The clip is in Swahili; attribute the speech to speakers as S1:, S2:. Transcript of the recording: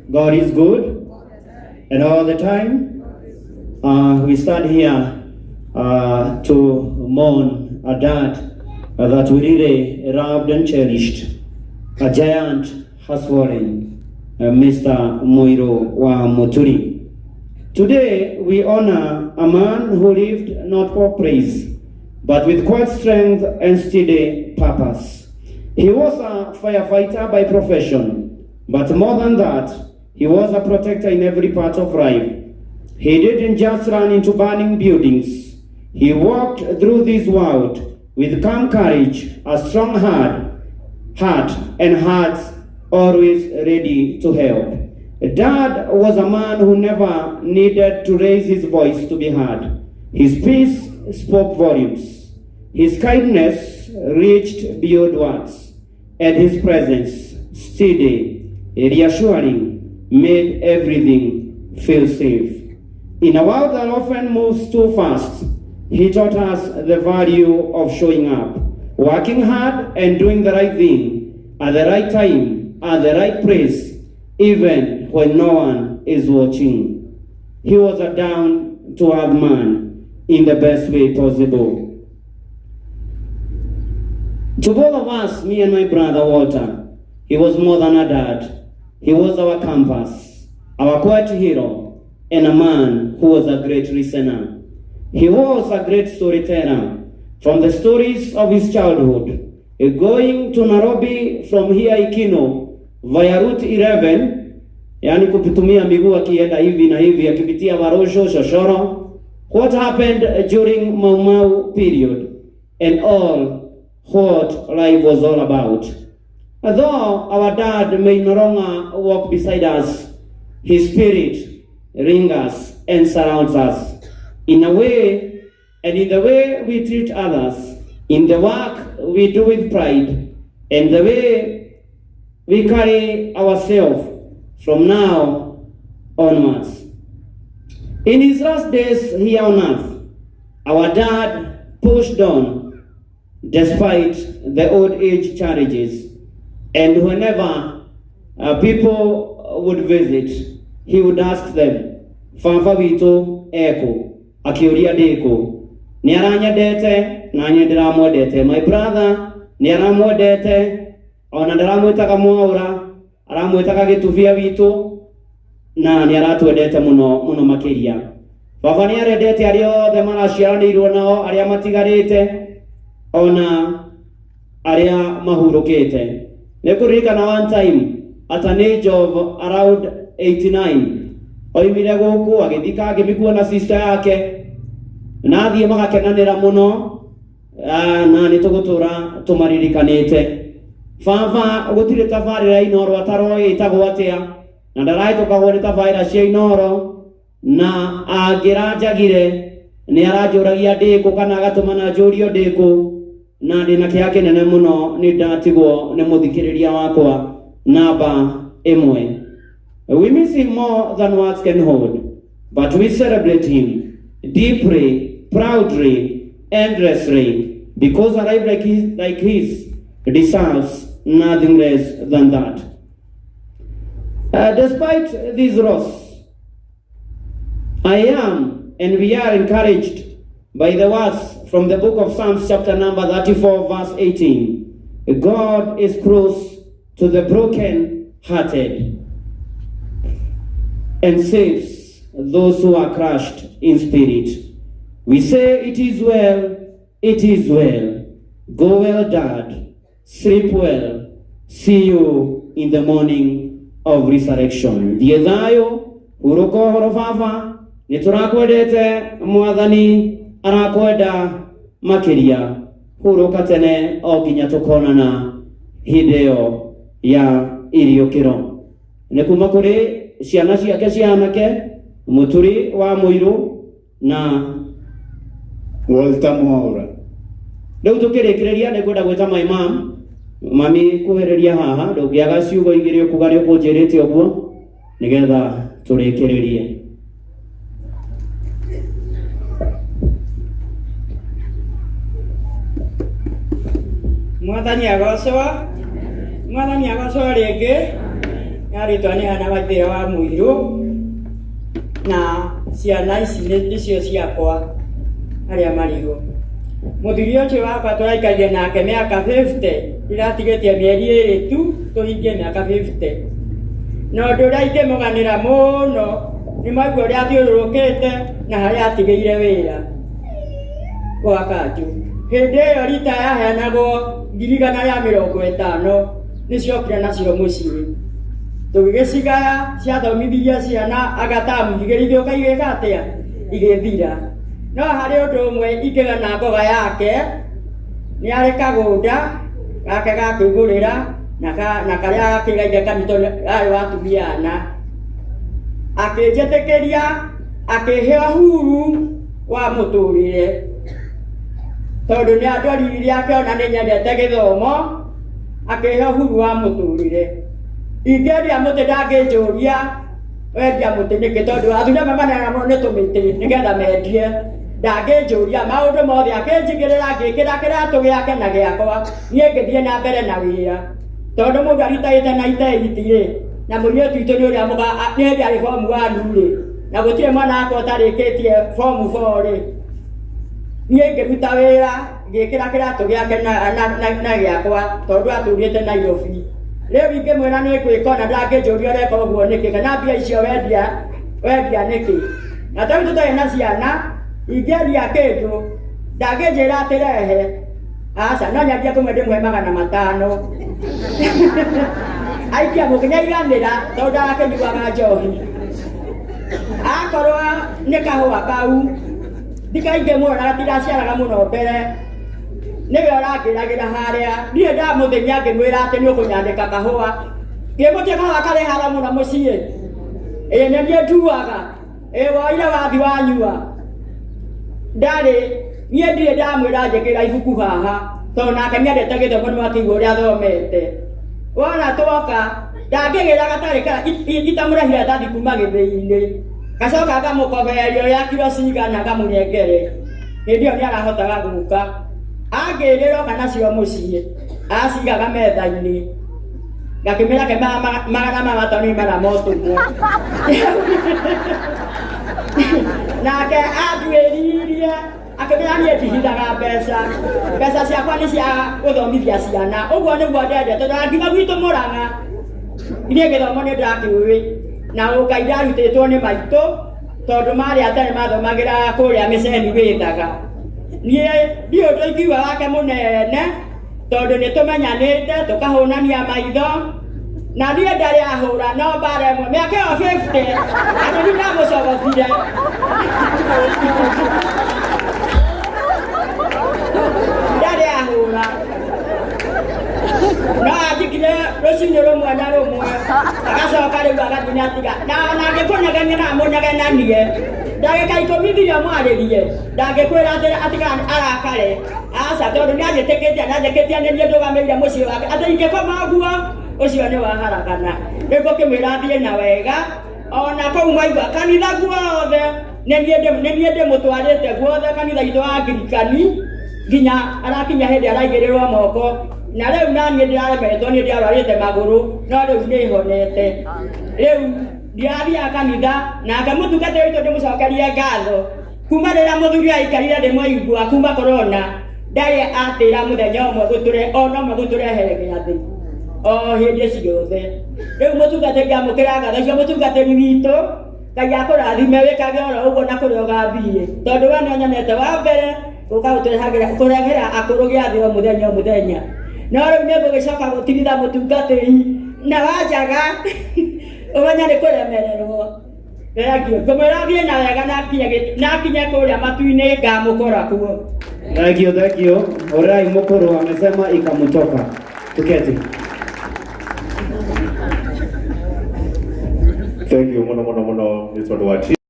S1: God is good, and all the time. We stand here to mourn a dad that we really loved and cherished. A giant has fallen, Mr. Muiru wa Muturi. Today we honor a man who lived not for praise, but with quiet strength and steady purpose. He was a firefighter by profession, but more than that, he was a protector in every part of life. He didn't just run into burning buildings. He walked through this world with calm courage, a strong heart, and hearts always ready to help. Dad was a man who never needed to raise his voice to be heard. His peace spoke volumes. His kindness reached beyond words, and his presence, steady, reassuring, made everything feel safe. In a world that often moves too fast, he taught us the value of showing up, working hard and doing the right thing at the right time, at the right place, even when no one is watching. He was a down-to-earth man in the best way possible. To both of us, me and my brother Walter, he was more than a dad. He was our compass, our quiet hero, and a man who was a great listener. He was a great storyteller. From the stories of his childhood, going to Nairobi from here Ikino via Route 11, yani kupitumia miguu akienda hivi na hivi akipitia Warosho, Shoshoro, what happened during Mau Mau period, and all what life was all about. Although our dad may no longer walk beside us, his spirit rings us and surrounds us in a way, and in the way we treat others, in the work we do with pride, and the way we carry ourselves from now onwards. In his last days here on earth, our dad pushed on despite the old age challenges, and whenever people would visit, he would ask them, Fafa wito eko, akiuria deko, ni aranyendete na ndiramwendete. My brother ni aramwendete, ona ndaramwitaga mwaura, aramwitaga gituvia wito, na ni aratwendete muno makiria. Baba ni arendete aria othe maraciaranirwo nao, aria matigarite, ona aria mahurukite. Nikuririkana one time at an age of around 89, oimire guku agithika agimikuwa na sister yake, na athie magakenanira muno, na nitugutura tumaririkanite. Baba gutire tabarira inoro ataro itagwo atia, na ndaraituka wone tabarira cia inoro, na angiranjagire ni aranjuragia ndiko kana agatumana njurio ndiko, na ndina kiake nene muno ni ndatigwo ni muthikiriria wakwa namba imwe. We miss him more than words can hold, but we celebrate him deeply, proudly, endlessly, because a life like his deserves nothing less than that. Despite this loss, I am and we are encouraged by the words from the book of Psalms chapter number 34 verse 18. God is close to the broken-hearted and saves those who are crushed in spirit. We say, it is well, it is well. Go well, Dad. Sleep well. See you in the morning of resurrection. Diethayo, uroko horofava, niturakwedete mwathani arakweda makiria. Huroka tene oginya tukonana hideo ya iriokiro. Nekuma kuri ciana ciake cianake, Muthuri wa Muiru na
S2: Walter Mwaura.
S1: Riu tukirikiria ni kwenda gwita my mom, mami kuhereria haha, ndungiaga ciugo igiri ukuga ri ukunjirite oguo nigetha turikiririe. Mwathani agocwo ringi,
S3: Naritwa nĩ hana Waithĩra wa Muiru, na ciana ici nĩcio ciakwa arĩa marĩho. Mũthuri ũcio wakwa tũraikarire nake mĩaka 50, iratigĩtie mĩeri 2 tu tũhingie mĩaka 50. Na ũndũ ũrĩa ingĩmũganĩra mũno nĩ maigua ũrĩa athiũrũrũkĩte na harĩa atigĩire wĩra gwa kanjũ. Hĩndĩ ĩyo rita yaheanagwo 150 nĩciokire nacio mũciĩ. Tũgĩgĩcigaya ciathomithirie ciana agatamu igĩrithio kaigĩka atĩa igĩthira. No harĩ ũndũ ũmwe ingĩgana ngoga yake, nĩ arĩ kagũnda gake gakĩgũrĩra na karĩa akĩgaire kanitho arĩ watumia ana. Akĩnjĩtĩkĩria akĩhe huru wa mũtũrĩre, tondũ nĩ andorire akĩona nĩ nyendete gĩthomo, akĩhe huru wa mũtũrĩre. Ingĩendia mũtĩ ndangĩnjũria wendia mũtĩ nĩkĩ, tondũ athuri amwe manena mũno nĩ tũmĩtĩ nĩgetha mendie. Ndangĩnjũria maũndũ mothe, akĩnjigĩrĩra ngĩkĩra kĩratũ gĩake na gĩakwa, niĩ ngĩthiĩ na mbere na wĩra. Tondũ mũndũ aritaĩte na itaĩti-rĩ, na mũirĩtu witũ nĩ ũrĩa nĩ hĩndĩ arĩ bomu 1-rĩ, na gũtirĩ mwana wakwa ũtarĩkĩtie bomu 4-rĩ, niĩ ngĩruta wĩra ngĩkĩra kĩratũ gĩake na gĩakwa, tondũ atũrĩte Nairobi. Rĩu ingĩmwĩra nĩ gwĩka na ndangĩnjũria ũreka ũguo nĩkĩ, kana mbia icio wendia nĩkĩ. Na tondũ tũtarĩ na ciana, ingĩendia kĩndũ ndangĩnjĩra atĩ rehe, aca no nyambia kũmwe ndĩmũhe 500. Aikia mũkinya iganĩra tondũ ndakĩnyuaga njohi. Akorwo nĩ kahũa kau ndikaingĩmuona gatiraciaraga mũno mbere, nĩwe ũrangĩragĩra harĩa. Niĩ ndamũthenya ngĩmwĩra atĩ nĩ ũkũnyandĩka kahũa, ngĩmũtia kahũa karĩ hara mũno mũciĩ. Ĩĩ nĩ niĩ nduaga, woire wathi wanyua. Niĩ ndirĩ ndamwĩra njĩkĩra ibuku haha, tondũ nake nĩendete gĩthomo nĩ wakĩigua ũrĩa athomete. Wona twoka ndangĩgĩra gatarĩ itamũrehire ndathi kuma gĩthĩ-inĩ, gacoka ngamũkobereria ũrĩa kiro cigana ngamũnengere. Hĩndĩ ĩyo nĩ arahotaga gũka. Angĩrĩra oka nacio mũciĩ, acigaga metha-inĩ, ngakĩmĩra ke 500 nĩ maramotũmwo. Nake anduĩririe akĩmĩra niĩ ndihithaga mbeca ciakwa nĩ cia gũthomithia ciana. Ũguo nĩguo ndendete, tondũ nginya gwitũ Mũrang'a niĩ gĩthomo nĩ ndakĩũĩ, na Ngai ndarutĩtwo nĩ maitũ, tondũ marĩ atarĩ mathomagĩra kũrĩa mĩceni wĩthaga. Niĩ ndiũ ũndũ ingiuga wake mũnene, tondũ nĩ tũmenyanĩte tũkahũnania maitho, na niĩ ndarĩ ahũra no mbara ĩmwe mĩaka ĩyo 50 atĩ nĩ ndamũcogothire. Ndarĩ ahũra no anjikire rũcinĩ rũmwe na rũmwe agacoka rĩu agathiĩ na tiga, na angĩkũnegenia mũnegenanie ndagĩka 10 thiria mwarĩrie, ndangĩkwĩra atĩ arakare. Aca tondũ nĩ anjĩtĩkĩtie nĩ niĩ ndũgamĩire mũciĩ wake, atĩ ingĩkoma ũguo ũcio nĩ waharakana. Rĩu ngũkĩmwĩra athiĩ na wega, ona kũu mwaigua kanitha guothe nĩ niĩ ndĩmũtwarĩte guothe, kanitha itũ wa Angirikani, nginya arakinya hĩndĩ araigĩrĩrwo moko. Na rĩu naniĩ ndĩraremetwo nĩ ndĩarwarĩte magũrũ, no rĩu nĩ honete. Rĩu ndirathiaga kanitha, nake mũtungatĩri witũ ndĩmũcokerie ngatho. Kuma rĩrĩa mũthuri aikarire ndĩmwaigua kuma korona, ndarĩ atĩra mũthenya ũmwe ona ũmwe gũtũrehere gĩathĩ o hĩndĩ ciothe. Rĩu mũtungatĩri amũkĩra ngatho icio, mũtungatĩri witũ Ngai akũrathime wĩkage oro ũguo na kũrĩa ũgathiĩ, tondũ we nĩ ũnyonete wa mbere gũka kũrehera akũrũ gĩathĩ o mũthenya. No rĩu nĩ ngũgĩcoka gũtigitha mũtungatĩri na wanjaga ũmenya nĩ kũremererwo. Thengio, ngũmwĩra thiĩ na wega nakinye kũrĩa matu-inĩ ngamũkora kuo.
S1: Thengio, Orai Mukuru amesema ikamtoka. Tuketi.
S4: Thank you, Mr.